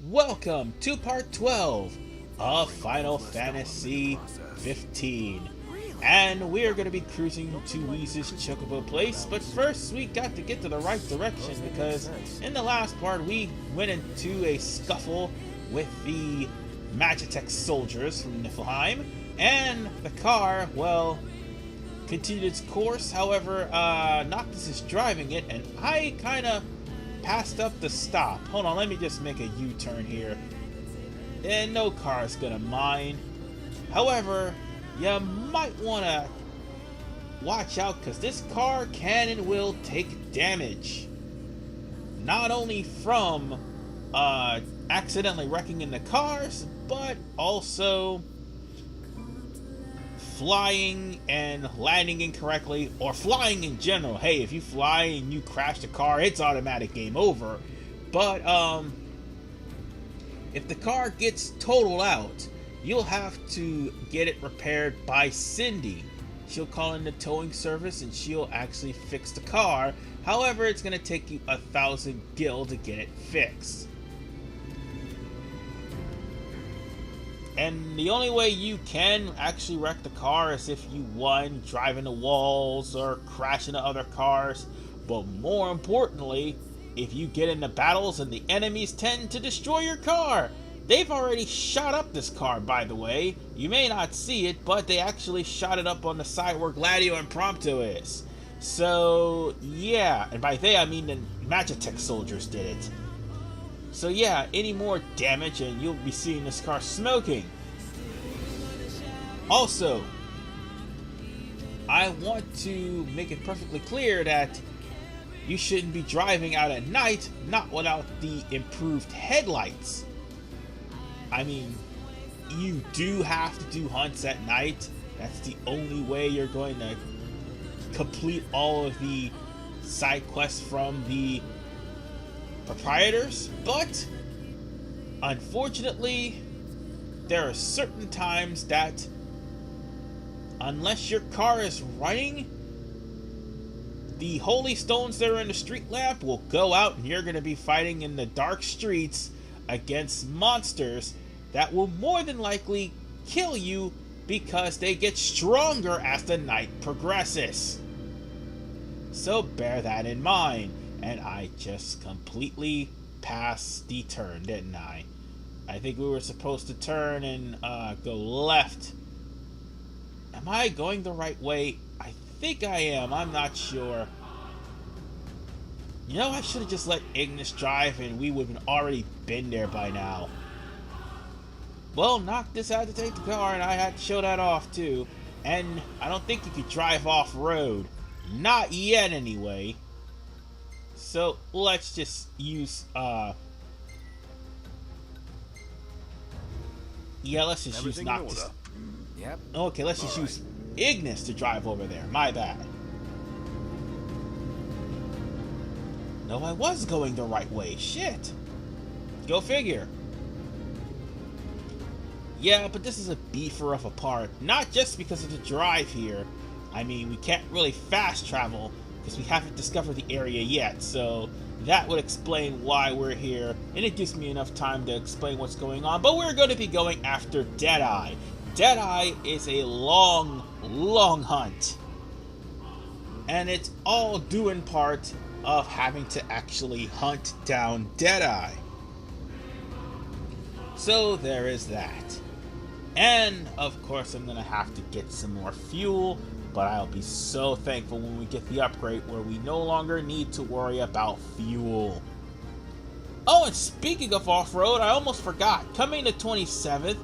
Welcome to part 12 of Final Fantasy 15. And we are going to be cruising to Weeze's Chocobo place, but first we got to get to the right direction because in the last part we went into a scuffle with the Magitech soldiers from Niflheim, and the car, well, continued its course. However, Noctis is driving it, and I kind of passed up the stop. Hold on, let me just make a U-turn here. And no car is gonna mind. However, you might want to watch out because this car can and will take damage. Not only from accidentally wrecking into cars, but also flying and landing incorrectly, or flying in general. Hey, if you fly and you crash the car, it's automatic game over. But if the car gets totaled out, you'll have to get it repaired by Cindy. She'll call in the towing service and she'll actually fix the car. However, it's going to take you 1,000 gil to get it fixed. And the only way you can actually wreck the car is if you, one, drive into walls or crash into other cars. But more importantly, if you get into battles and the enemies tend to destroy your car. They've already shot up this car, by the way. You may not see it, but they actually shot it up on the side where Gladio and Prompto is. So, yeah. And by they, I mean the Magitech soldiers did it. So yeah, any more damage and you'll be seeing this car smoking. Also, I want to make it perfectly clear that you shouldn't be driving out at night, not without the improved headlights. I mean, you do have to do hunts at night. That's the only way you're going to complete all of the side quests from the proprietors, but unfortunately there are certain times that unless your car is running, the holy stones that are in the street lamp will go out and you're going to be fighting in the dark streets against monsters that will more than likely kill you because they get stronger as the night progresses. So bear that in mind. And I just completely passed the turn, didn't I? I think we were supposed to turn and go left. Am I going the right way? I think I am. I'm not sure. You know, I should have just let Ignis drive and we would have already been there by now. Well, Noctis had to take the car and I had to show that off too. And I don't think you could drive off-road. Not yet, anyway. So let's just use let's just use Noctis. Yep. Okay, let's just use Ignis to drive over there. My bad. No, I was going the right way. Shit. Go figure. Yeah, but this is a beefer of a part. Not just because of the drive here. I mean, we can't really fast travel because we haven't discovered the area yet, so that would explain why we're here, and it gives me enough time to explain what's going on. But we're going to be going after Deadeye. Deadeye is a long, long hunt, and it's all due in part of having to actually hunt down Deadeye. So there is that. And of course I'm going to have to get some more fuel, but I'll be so thankful when we get the upgrade where we no longer need to worry about fuel. Oh, and speaking of off-road, I almost forgot. Coming to 27th,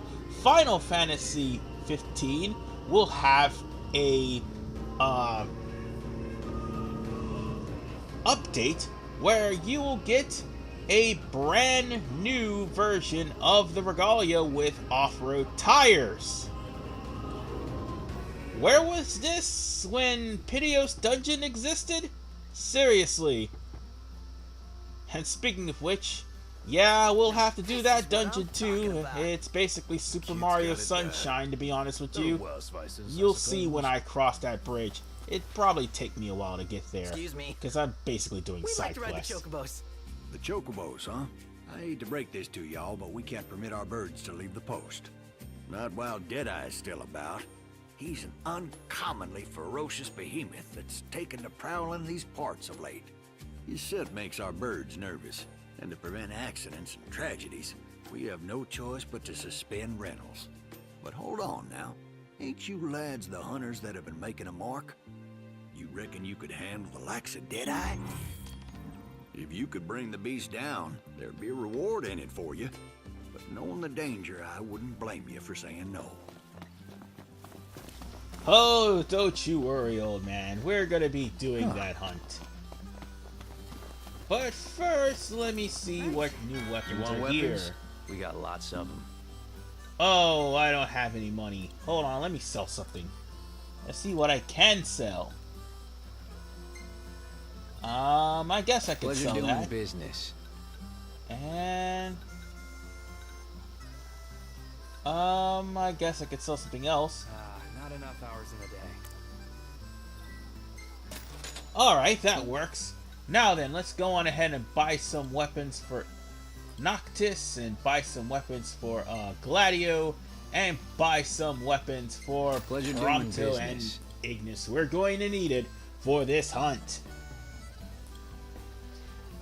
Final Fantasy 15 will have a update where you will get a brand new version of the Regalia with off-road tires. Where was this when Piteos Dungeon existed? Seriously. And speaking of which, yeah, we'll have to do that dungeon too. It's basically Super Mario Sunshine, to be honest with you. You'll see when I cross that bridge. It'd probably take me a while to get there. Excuse me. Because I'm basically doing We side like to ride the quests. Chocobos. The Chocobos, huh? I hate to break this to y'all, but we can't permit our birds to leave the post. Not while Deadeye's still about. He's an uncommonly ferocious behemoth that's taken to prowling these parts of late. His scent makes our birds nervous, and to prevent accidents and tragedies, we have no choice but to suspend rentals. But hold on now. Ain't you lads the hunters that have been making a mark? You reckon you could handle the likes of Deadeye? If you could bring the beast down, there'd be a reward in it for you. But knowing the danger, I wouldn't blame you for saying no. Oh, don't you worry, old man. We're gonna be doing that hunt. But first, let me see what new weapons are here. We got lots of them. Oh, I don't have any money. Hold on, let me sell something. Let's see what I can sell. I guess I could sell that. Business. And I guess I could sell something else. Not enough hours in a day. Alright, that works. Now then, let's go on ahead and buy some weapons for Noctis, and buy some weapons for Gladio, and buy some weapons for Prompto and Ignis. We're going to need it for this hunt.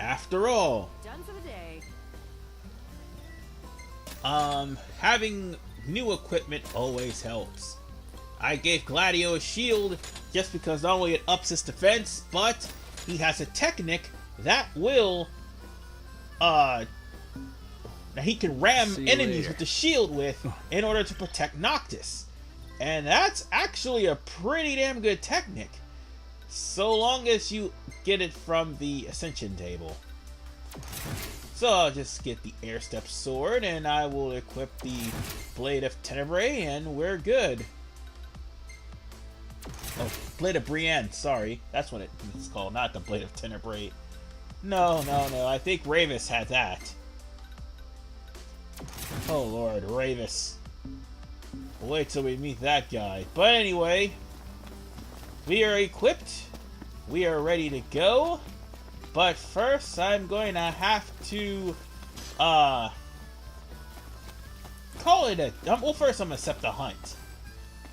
After all, done for the day. Having new equipment always helps. I gave Gladio a shield just because not only it ups his defense, but he has a technic that will, that he can ram enemies with the shield with in order to protect Noctis. And that's actually a pretty damn good technic. So long as you get it from the Ascension table. So I'll just get the Air Step Sword, and I will equip the Blade of Tenebrae, and we're good. Oh, Blade of Brienne, sorry. That's what it's called, not the Blade of Tenebrae. No, I think Ravis had that. Oh lord, Ravis. Wait till we meet that guy. But anyway, we are equipped. We are ready to go. But first, I'm going to have to, call it a... well, first I'm going to accept the hunt.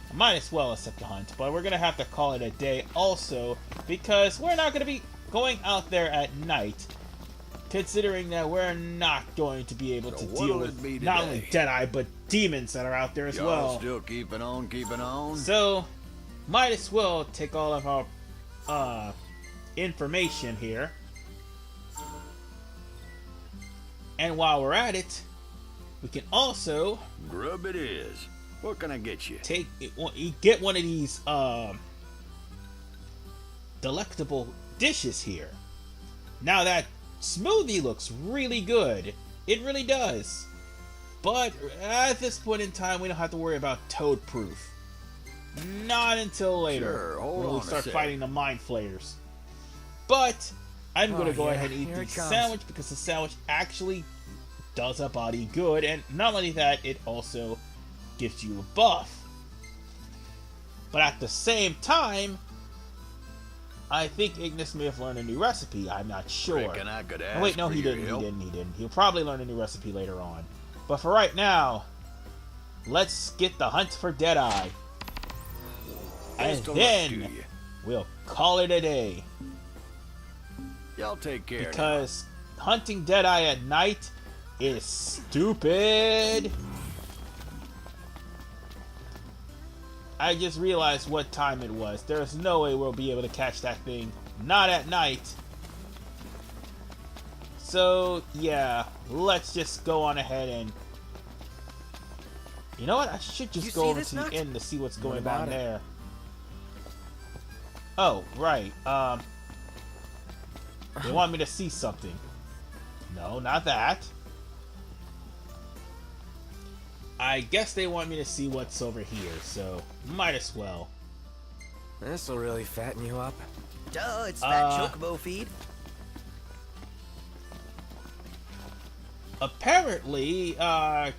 I might as well accept the hunt, but we're going to have to call it a day also, because we're not going to be going out there at night, considering that we're not going to be able to deal with not only Deadeye, but demons that are out there as well. Still keeping on. So, might as well take all of our, information here. And while we're at it, we can also... Grub it is. What can I get you? Get one of these, delectable dishes here. Now that smoothie looks really good. It really does. But at this point in time, we don't have to worry about toad proof. Not until later. Sure, hold when we on start a sec. fighting the mind flayers. But I'm going to go ahead and eat the sandwich, because the sandwich actually does a body good. And not only that, it also gives you a buff. But at the same time, I think Ignis may have learned a new recipe. I'm not sure. Reckon I could ask Wait, no, for he your didn't. help. He didn't. He'll probably learn a new recipe later on. But for right now, let's get the hunt for Deadeye. And Best of luck to then you. we'll call it a day. Y'all take care. Because hunting Deadeye at night is stupid. I just realized what time it was. There's no way we'll be able to catch that thing. Not at night. So, yeah. Let's just go on ahead and... You know what? I should just go over to the inn to see what's going on there. Oh, right. They want me to see something. No, not that. I guess they want me to see what's over here, so might as well. This'll really fatten you up. Duh, it's that Chocobo feed. Apparently, there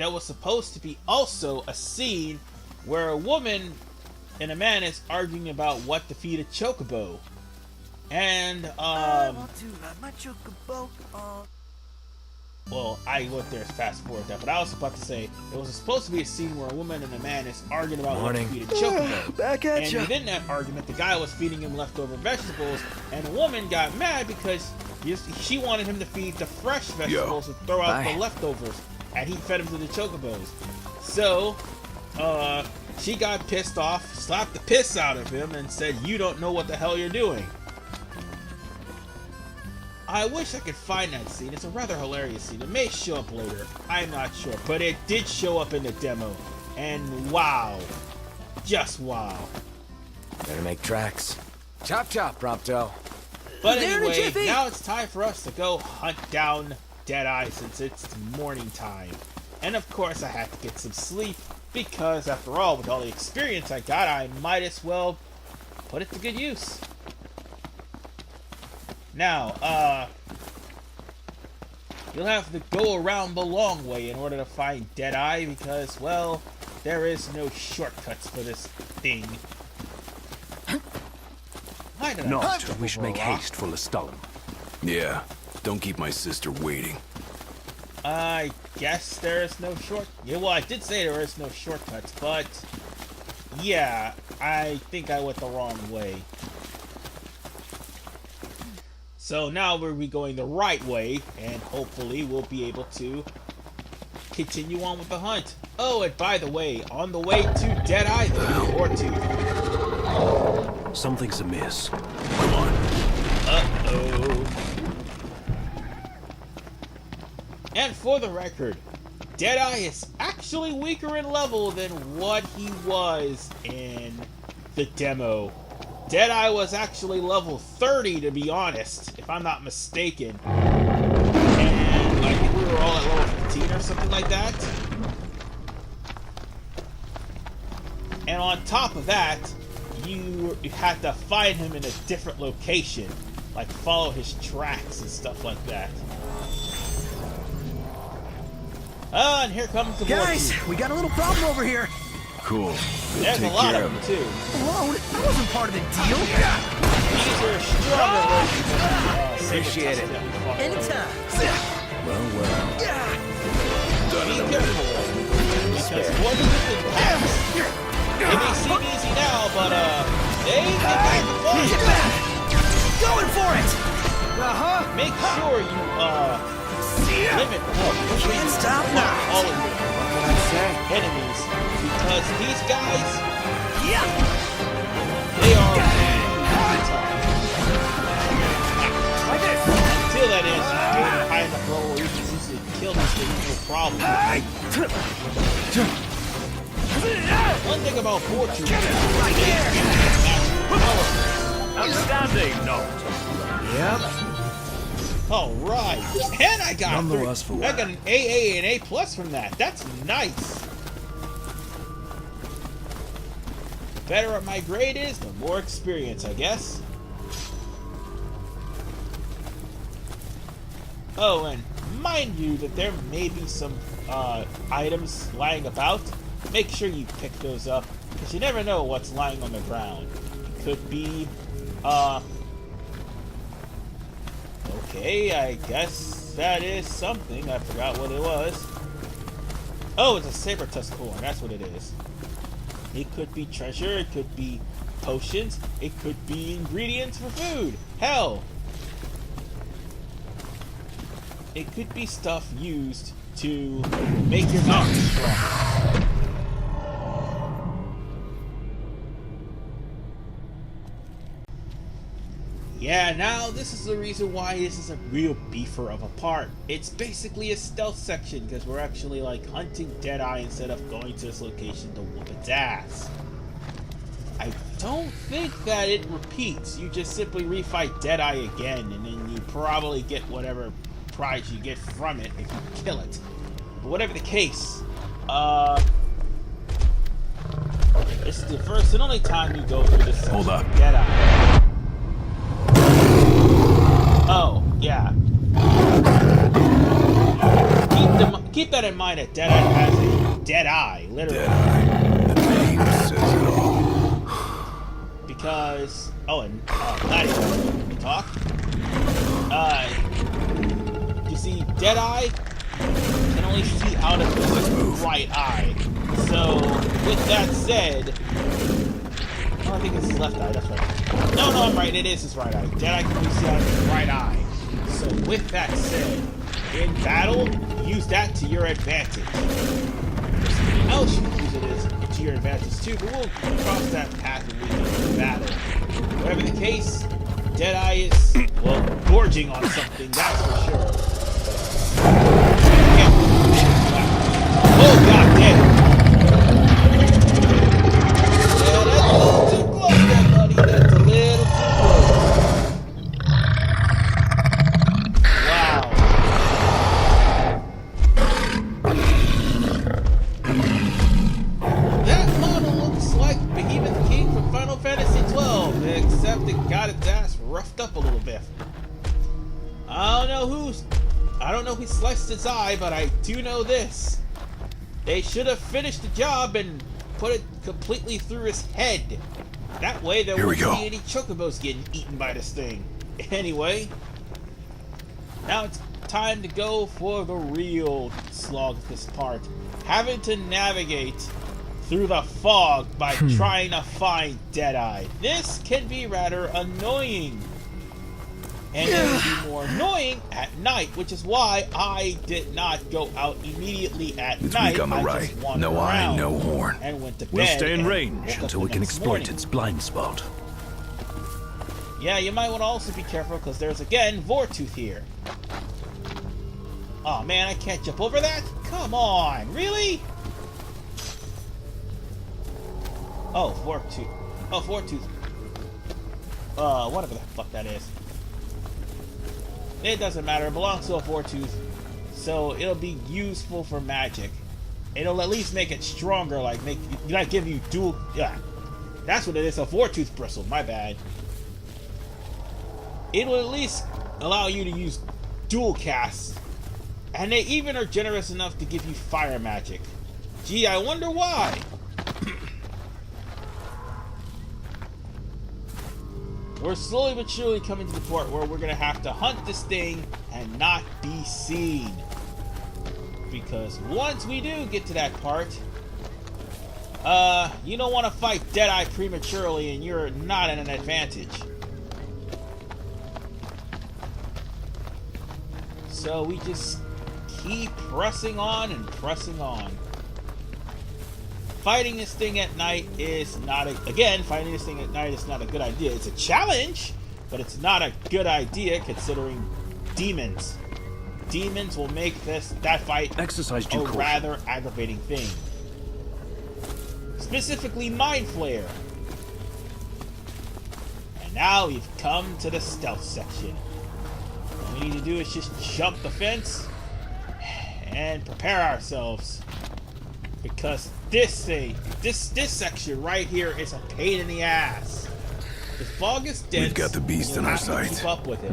was supposed to be also a scene where a woman and a man is arguing about what to feed a Chocobo. And, want to ride my Chocobo on. well, I went there as fast forward that, but I was about to say, it was supposed to be a scene where a woman and a man is arguing about what to feed a Chocobo. Back at And ya. within that argument, the guy was feeding him leftover vegetables, and the woman got mad because she wanted him to feed the fresh vegetables and throw out the leftovers, and he fed them to the Chocobos. So, she got pissed off, slapped the piss out of him, and said, "You don't know what the hell you're doing." I wish I could find that scene. It's a rather hilarious scene. It may show up later. I'm not sure. But it did show up in the demo. And wow. Just wow. Better make tracks. Chop chop, Prompto. But There in a anyway, jiffy. now it's time for us to go hunt down Deadeye since it's morning time. And of course I had to get some sleep because after all, with all the experience I got, I might as well put it to good use. Now, you'll have to go around the long way in order to find Deadeye because, well, there is no shortcuts for this thing. Why did I trip We should over a make rock? haste for Lestallum. Yeah, don't keep my sister waiting. I guess there is no yeah, well, I did say there is no shortcuts, but yeah, I think I went the wrong way. So now we'll be going the right way, and hopefully we'll be able to continue on with the hunt. Oh, and by the way, on the way to Deadeye, or to... Something's amiss. Come on. Uh-oh. And for the record, Deadeye is actually weaker in level than what he was in the demo. Deadeye was actually level 30, to be honest, if I'm not mistaken. And I think we were all at level 15 or something like that. And on top of that, you had to find him in a different location. Like follow his tracks and stuff like that. Ah, and here comes the Guys, vortex. we got a little problem over here. Cool. We'll There's a take lot care of them too. Whoa, that wasn't part of the deal. These are stronger versions of Appreciate it. Anytime. Well, well. Be careful though, because what is it in packs? It may seem easy now, but they get back and forth. Get back! Going for it! Make sure you limit Can't stop now. all of your enemies, because these guys, Yeah. they are Like this. until that is you get high enough level where you can easily kill these things no problem. One thing about fortune Right there. Outstanding note. Yep. all right, and I got None the three. worse for I got an AA and A plus from that. That's nice. The better my grade is, the more experience, I guess. Oh, and mind you that there may be some items lying about. Make sure you pick those up, because you never know what's lying on the ground. It could be, okay, I guess that is something. I forgot what it was. Oh, it's a saber tusk horn. That's what it is. It could be treasure. It could be potions. It could be ingredients for food. Hell, it could be stuff used to make your mountain strong. Yeah, now this is the reason why this is a real beefer of a part. It's basically a stealth section because we're actually like hunting Deadeye instead of going to this location to whoop its ass. I don't think that it repeats. You just simply refight Deadeye again and then you probably get whatever prize you get from it if you kill it. But whatever the case, this is the first and only time you go through this section. Hold up. Deadeye. Oh, yeah. Keep that in mind that Deadeye has a dead eye, literally. Deadeye. The name says it all. Because, oh, and not even, talk. You see, Deadeye can only see out of his right eye. So, with that said, oh, I think it's his left eye, that's right. No, I'm right, it is his right eye. Deadeye can only see out of his right eye. So, with that said, in battle, use that to your advantage. Something else you can use it is to your advantage too, but we'll cross that path when we get into battle. Whatever the case, Deadeye is, well, gorging on something, that's for sure. Oh, god damn! Yeah, that's a little too close there, buddy. That's a little too close. Wow. That model looks like Behemoth King from Final Fantasy XII, except it got its ass roughed up a little bit. I don't know who sliced its eye, but I do know this. They should have finished the job and put it completely through his head. That way there won't be any chocobos getting eaten by this thing. Anyway, now it's time to go for the real slog of this part. Having to navigate through the fog by trying to find Deadeye. This can be rather annoying. And it will be more annoying at night, which is why I did not go out immediately at night. Weak on the right. Just wandered No eye, around no horn. and went to bed. We'll stay in and range woke up until the we can next exploit morning. its blind spot. Yeah, you might want to also be careful because there's again Vortooth here. Oh man, I can't jump over that? Come on, really? Oh, Vortooth. Oh, Vortooth. Whatever the fuck that is. It doesn't matter. It belongs to a Vortooth, so it'll be useful for magic. It'll at least make it stronger, like give you dual. Yeah, that's what it is. A Vortooth bristle. My bad. It will at least allow you to use dual casts, and they even are generous enough to give you fire magic. Gee, I wonder why. We're slowly but surely coming to the point where we're gonna have to hunt this thing and not be seen. Because once we do get to that part, you don't want to fight Deadeye prematurely and you're not at an advantage. So we just keep pressing on and pressing on. Fighting this thing at night is not fighting this thing at night is not a good idea. It's a challenge, but it's not a good idea considering demons. Demons will make that fight Exercise due a caution. rather aggravating thing. Specifically Mind Flayer. And now we've come to the stealth section. All we need to do is just jump the fence and prepare ourselves. Because this section right here is a pain in the ass. The fog is dense. We've got the beast in our sights. Keep up with it.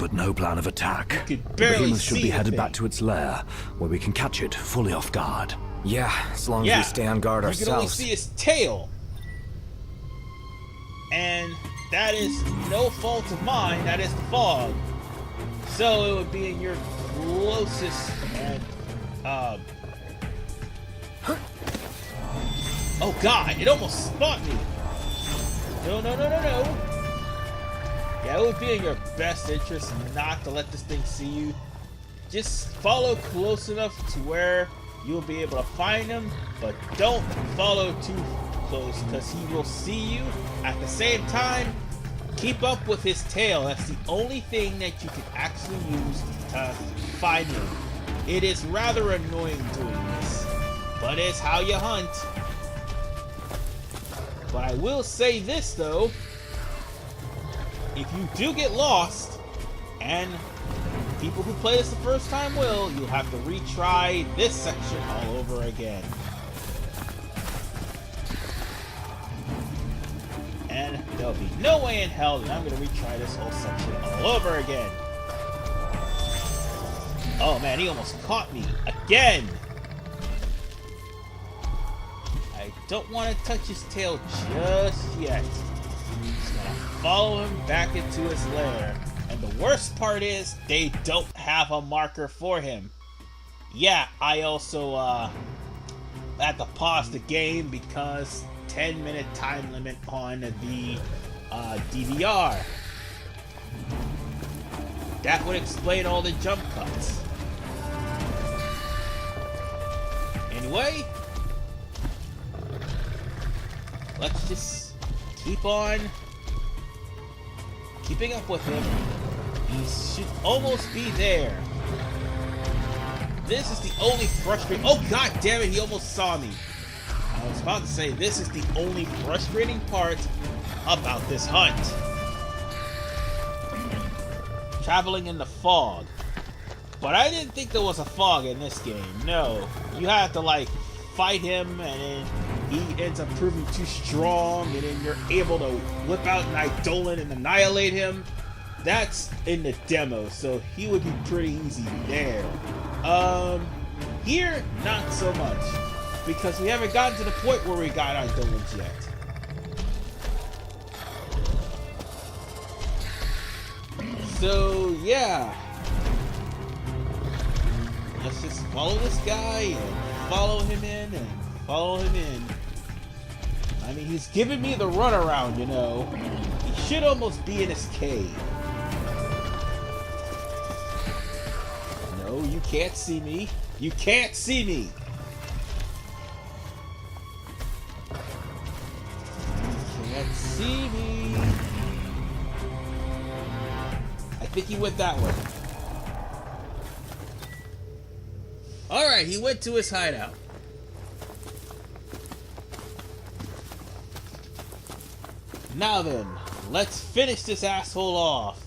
But no plan of attack. You could The barely Behemoth should see be the headed thing. back to its lair, where we can catch it fully off guard. Yeah, as long as we stay on guard You can only ourselves. see his tail. And that is no fault of mine, that is the fog. So it would be in your closest and oh god, it almost spot me. No. Yeah, it would be in your best interest not to let this thing see you. Just follow close enough to where you'll be able to find him, but don't follow too close because he will see you. At the same time, keep up with his tail. That's the only thing that you can actually use to find him. It is rather annoying doing this, but it's how you hunt. But I will say this though, if you do get lost, and people who play this the first time will, you'll have to retry this section all over again. And there'll be no way in hell that I'm going to retry this whole section all over again. Oh man, he almost caught me again! I don't want to touch his tail just yet. Just follow him back into his lair. And the worst part is, they don't have a marker for him. Yeah, I also had to pause the game because 10-minute time limit on the DVR. That would explain all the jump cuts. Anyway, let's just keep on keeping up with him. He should almost be there. This is the only frustrating... Oh, god damn it, he almost saw me. I was about to say, this is the only frustrating part about this hunt. Traveling in the fog. But I didn't think there was a fog in this game. No. You have to, like, fight him, and then he ends up proving too strong, and then you're able to whip out an Eidolon and annihilate him. That's in the demo, so he would be pretty easy there. Here, not so much. Because we haven't gotten to the point where we got Eidolons yet. So, yeah. Let's just follow this guy and follow him in and follow him in. I mean, he's giving me the runaround, you know. He should almost be in his cave. No, you can't see me. You can't see me. You can't see me. I think he went that way. Alright, he went to his hideout. Now then, let's finish this asshole off.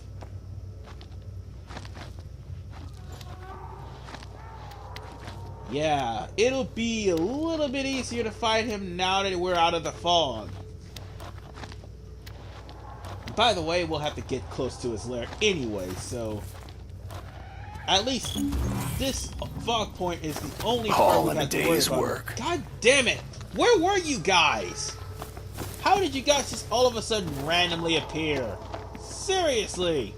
Yeah, it'll be a little bit easier to fight him now that we're out of the fog. By the way, we'll have to get close to his lair anyway, so... At least this fog point is the only part we have to worry about. Work. God damn it! Where were you guys? How did you guys just all of a sudden randomly appear? Seriously!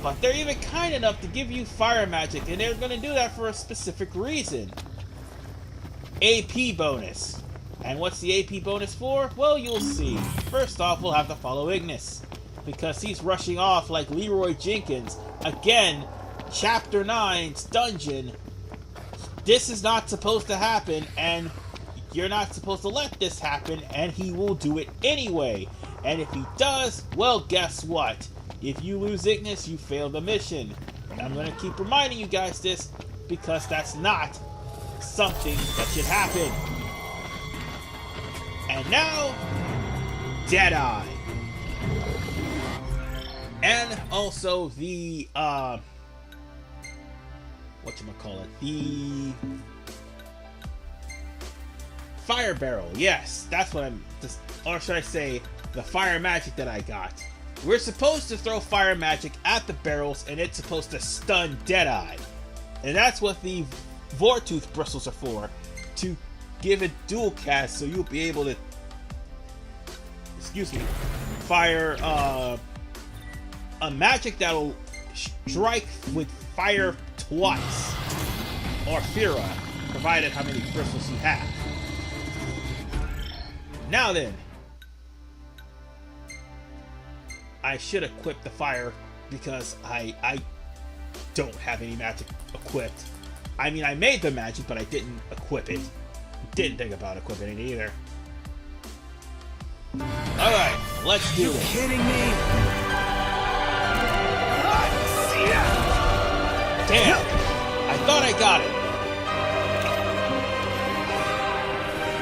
But they're even kind enough to give you fire magic, and they're gonna do that for a specific reason. AP bonus. And what's the AP bonus for? Well, you'll see. First off, we'll have to follow Ignis, because he's rushing off like Leroy Jenkins. Again, Chapter 9's dungeon. This is not supposed to happen, and you're not supposed to let this happen, and he will do it anyway. And if he does, well, guess what? If you lose Ignis, you fail the mission. And I'm going to keep reminding you guys this, because that's not something that should happen. And now, Deadeye. And also the, whatchamacallit, the fire barrel. Yes, that's what I'm, or should I say, the fire magic that I got. We're supposed to throw fire magic at the barrels, and it's supposed to stun Deadeye. And that's what the Vortooth bristles are for, to give it dual cast, so you'll be able to, fire, a magic that'll strike with fire twice, or Fira, provided how many crystals you have. Now then, I should equip the fire, because I don't have any magic equipped. I mean, I made the magic, but I didn't equip it. Didn't think about equipping it either. Alright, let's do it. You kidding me? Damn! I thought I got it.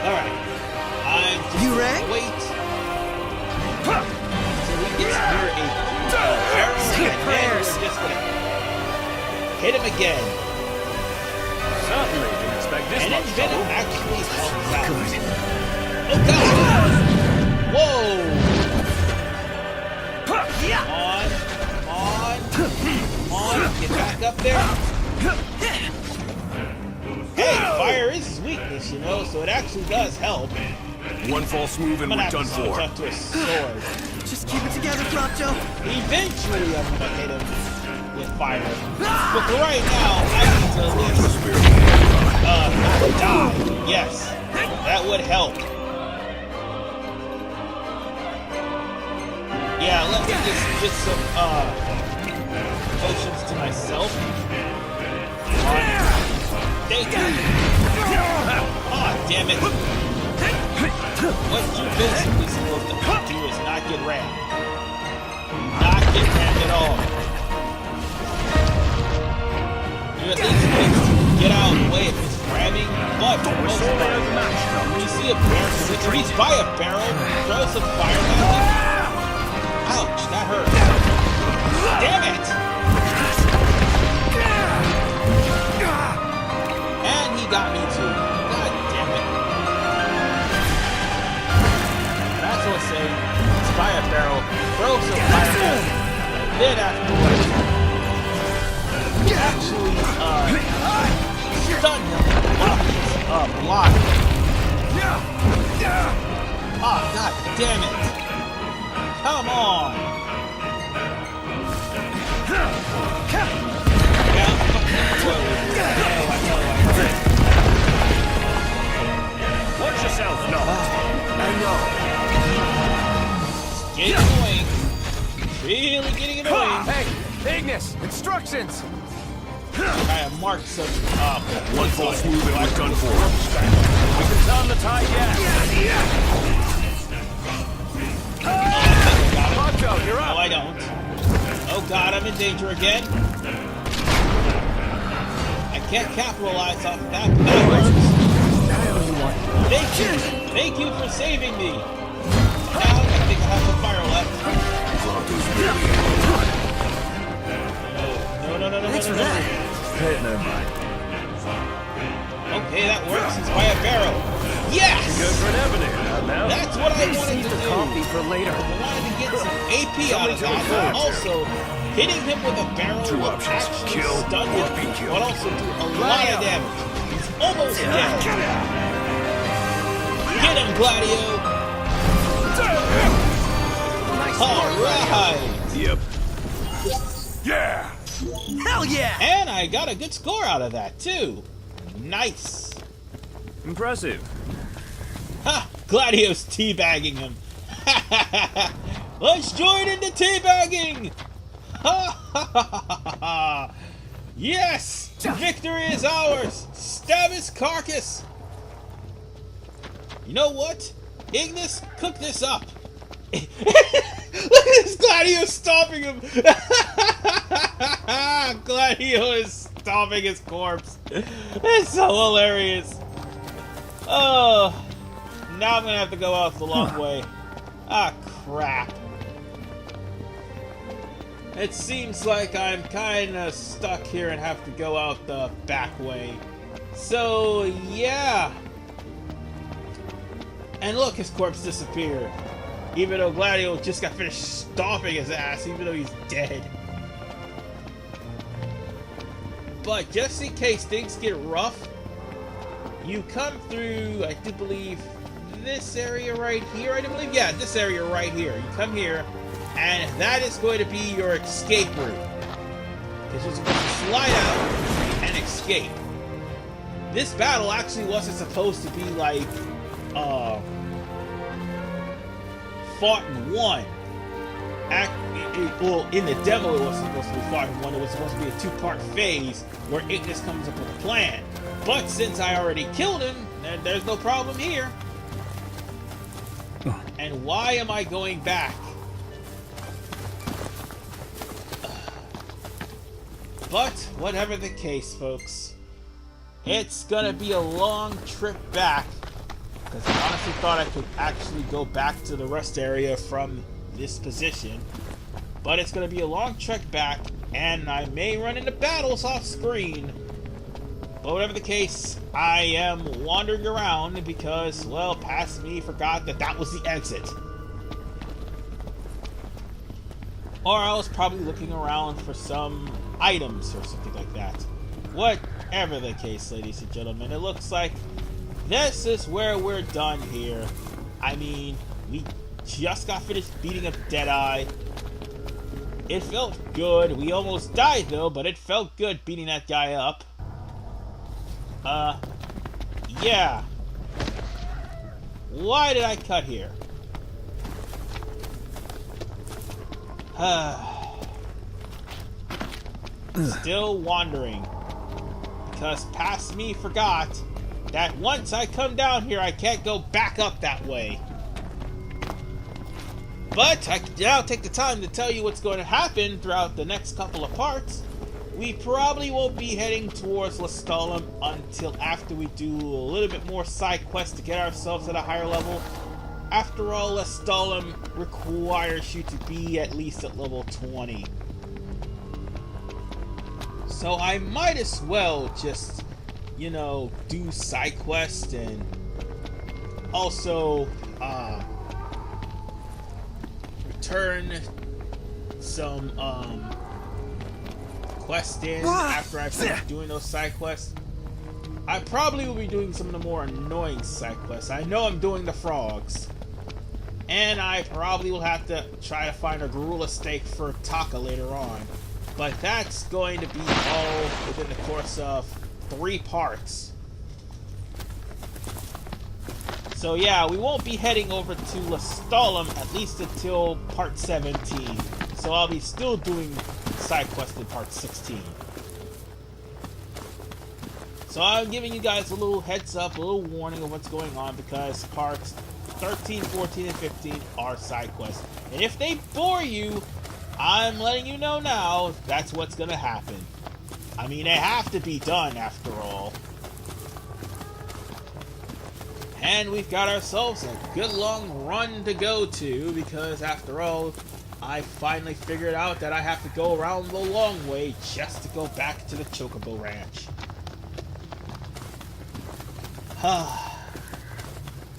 Alright. I'm just You rang? wait. So we get near a barrel, and then we're just gonna hit him again. Certainly didn't expect this And then much Venom trouble. actually helps out. Good. Oh god! Whoa! Come on, get back up there. Hey, fire is his weakness, you know, so it actually does help. One false move and I'm we're gonna done have to switch for. up to a sword. Just keep it together, Prompto. Eventually, I'm gonna hit him with fire. But for right now, I need to at least not die. Yes, that would help. Yeah, let me just get some potions to myself. Thank you. Ah, damn it. What you're basically supposed to do is not get rammed. Not get rammed at all. You at least need to get out of the way if it's ramming, but for the most part, when you see a barrel, if he's by a barrel, throw some fire at him. Ouch, that hurt. Damn it! And he got me too. God damn it. That's what I say. It's by a barrel. Throw some fire at him. And then afterwards, actually, stun him. Block. Ah, god damn it. Come on! Watch yourself, no. I know. Getting annoying. Really getting annoying. Hey, Ignis, instructions. I have marked some One false move and we're done for. We can turn the tide yet. Poncho, you're No, up. I don't. Oh god, I'm in danger again. I can't capitalize off of that, but that works. Thank you! Thank you for saving me! Now I think I have some fire left. No. Thanks for that. Hey, no mind. Okay, that works. It's by a barrel. Yes! Good for an avenue. Now. That's what I wanted to do. Coffee for later. I wanted to get some AP out of that, but also hitting him with a barrel Two will options. actually Kill stun or him, be killed. but also do a lot of damage. He's almost dead. Get him, Gladio! Alright! Yep. Yeah. Hell yeah! And I got a good score out of that, too. Nice. Impressive. Ha! Gladio's teabagging him. Let's join in the teabagging! Ha ha ha ha ha! Yes! Victory is ours! Stab his carcass! You know what? Ignis, cook this up! Look at this Gladio stomping him! Gladio is stomping his corpse. It's so hilarious. Oh, now I'm gonna have to go out the long way. Ah, crap. It seems like I'm kinda stuck here and have to go out the back way. So, yeah. And look, his corpse disappeared. Even though Gladio just got finished stomping his ass, even though he's dead. But just in case things get rough, you come through, I do believe, this area right here, I do believe? Yeah, this area right here. You come here, and that is going to be your escape route. Because you're supposed to slide out and escape. This battle actually wasn't supposed to be like, fought in one. Well, in the demo it wasn't supposed to be fought in one. It was supposed to be a two-part phase where Ignis comes up with a plan. But since I already killed him, then there's no problem here. And why am I going back? But whatever the case, folks, it's gonna be a long trip back. Because I honestly thought I could actually go back to the rest area from this position. But it's going to be a long trek back, and I may run into battles off screen. But whatever the case, I am wandering around because, well, past me forgot that that was the exit. Or I was probably looking around for some items or something like that. Whatever the case, ladies and gentlemen, it looks like this is where we're done here. I mean, we just got finished beating up Deadeye. It felt good. We almost died though, but it felt good beating that guy up. Yeah. Why did I cut here? Still wandering. Because past me forgot that once I come down here, I can't go back up that way. But I can now take the time to tell you what's going to happen throughout the next couple of parts. We probably won't be heading towards Lestallum until after we do a little bit more side quests to get ourselves at a higher level. After all, Lestallum requires you to be at least at level 20. So I might as well just, you know, do side quests and also return some quests in after I finish doing those side quests. I probably will be doing some of the more annoying side quests. I know I'm doing the frogs. And I probably will have to try to find a gorilla steak for Taka later on. But that's going to be all within the course of 3 parts. So yeah, we won't be heading over to Lestallum at least until part 17. So I'll be still doing side quests in part 16. So I'm giving you guys a little heads up, a little warning of what's going on, because parts 13, 14, and 15 are side quests. And if they bore you, I'm letting you know now, that's what's gonna happen. I mean, they have to be done after all. And we've got ourselves a good long run to go to, because after all, I finally figured out that I have to go around the long way just to go back to the Chocobo Ranch.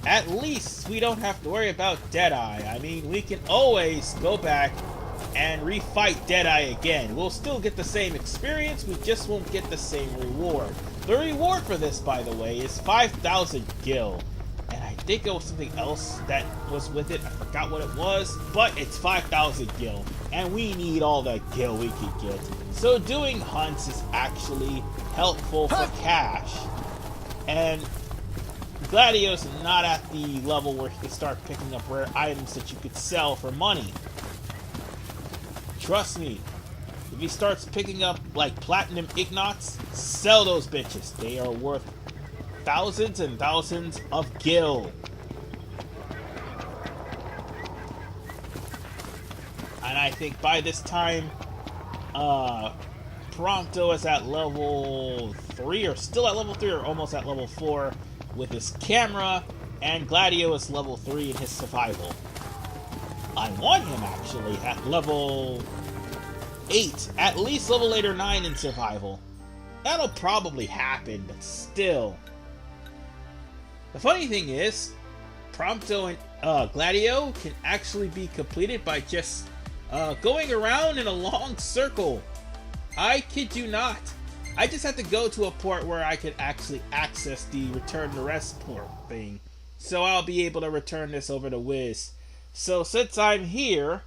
At least we don't have to worry about Deadeye. I mean, we can always go back and refight Deadeye again. We'll still get the same experience, we just won't get the same reward. The reward for this, by the way, is 5,000 gil. And I think it was something else that was with it. I forgot what it was, but it's 5,000 gil. And we need all the gil we can get. So doing hunts is actually helpful for cash. And Gladio's not at the level where he can start picking up rare items that you could sell for money. Trust me, if he starts picking up like platinum ignots, sell those bitches. They are worth thousands and thousands of gil. And I think by this time, Prompto is at level 3, or still at level 3, or almost at level 4 with his camera, and Gladio is level 3 in his survival. I want him actually at level 8, at least level 8 or 9 in survival. That'll probably happen, but still. The funny thing is, Prompto and Gladio can actually be completed by just going around in a long circle. I kid you not. I just have to go to a port where I can actually access the return to rest port thing. So I'll be able to return this over to Wiz. So since I'm here...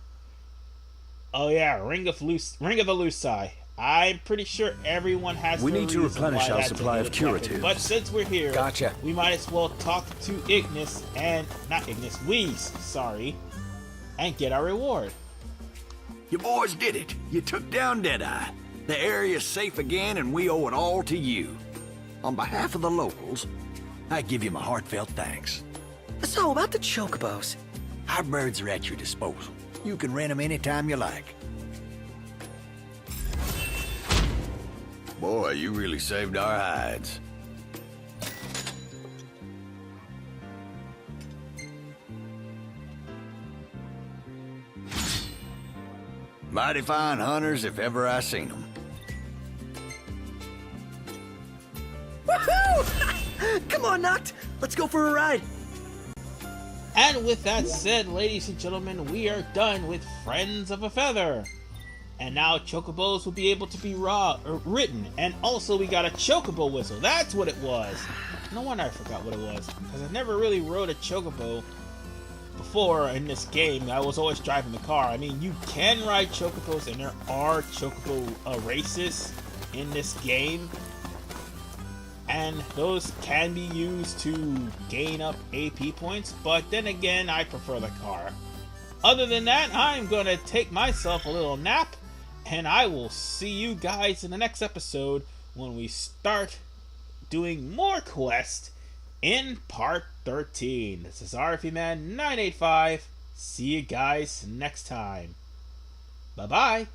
Oh yeah, Ring of the Luci. I'm pretty sure everyone has We need to replenish our supply of curatives. But since we're here, Gotcha. we might as well talk to Ignis and... Not Ignis, Whis, sorry. And get our reward. You boys did it. You took down Deadeye. The area's safe again, and we owe it all to you. On behalf of the locals, I give you my heartfelt thanks. So, about the Chocobos. Our birds are at your disposal. You can rent them anytime you like. Boy, you really saved our hides. Mighty fine hunters if ever I seen them. Woohoo! Come on, Noct! Let's go for a ride! And with that said, ladies and gentlemen, we are done with Friends of a Feather. And now Chocobos will be able to be written. And also we got a Chocobo whistle. That's what it was. No wonder I forgot what it was, because I never really rode a Chocobo before in this game. I was always driving the car. I mean, you can ride Chocobos, and there are Chocobo races in this game, and those can be used to gain up AP points, but then again, I prefer the car. Other than that, I'm gonna take myself a little nap, and I will see you guys in the next episode when we start doing more quests in part 13. This is RFE Man 985. See you guys next time. Bye bye.